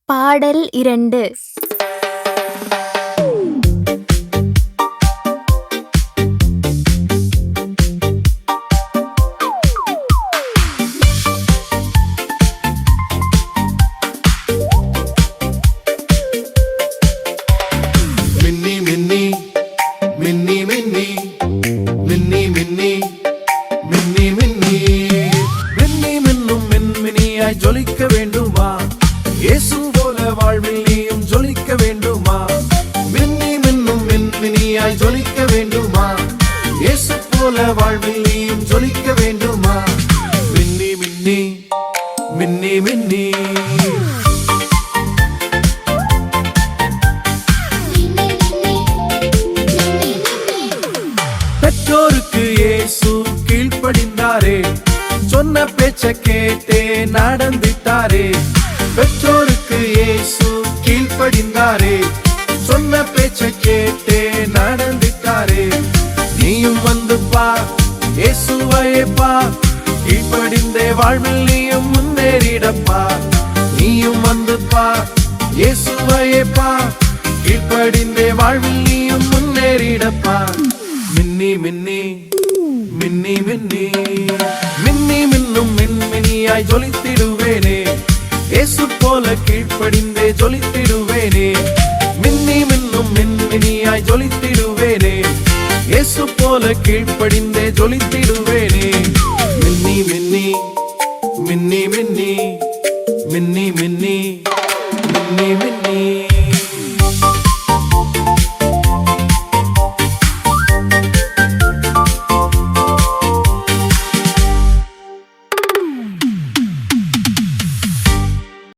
பாடல் 2. மின்னி மின்னி மின்னி மின்னி மின்னி மின்னி மின்னி மின்னி மின்னி மின்னும் மின்மினியாய் ஜொலிக்க வேண்டுமா? இயேசு போல வாழ்வில் நீயும் ஜொலிக்க வேண்டுமா? மின்னி மின்னும் மின்மினியாய் ஜொலிக்க வேண்டுமா? இயேசு போல வாழ்வில் நீயும் ஜொலிக்க வேண்டுமா? மின்னி மின்னி மின்னி மின்னி பெற்றோருக்கு இயேசு கீழ்ப்படிந்தாரே, சொன்ன பேச்ச கேட்டே நடந்துட்டாரே. பெற்றோருக்கு இயேசு கீழ்ப்படிந்தாரே, சொன்ன பேச்ச கேட்டே நடந்துட்டாரே. நீயும் வந்து பார், இயேசுவையே பார், கீழ்ப்படிந்தே வாழ்வில் நீயும் முன்னேறிடப்பா. நீயும் வந்து பார், இயேசுவையே பார், கீழ்ப்படிந்தே வாழ்வில் நீயும் முன்னேறிடப்பா. மின்னி மின்னி மின்னி மின்னி மின்னி மின்னும் மின்மினியாய் ஜொலித்திடுவேனே, இயேசு போல கீழ்ப்படிந்தே ஜொலித்திடுவேனே. மின்னி மின்னும் மின்மினியாய் ஜொலித்திடுவேனே, இயேசு போல கீழ்ப்படிந்தே ஜொலித்திடுவேனே. மின்னி மின்னி மின்னி மின்னி மின்னி மின்னி மின்னி மின்னி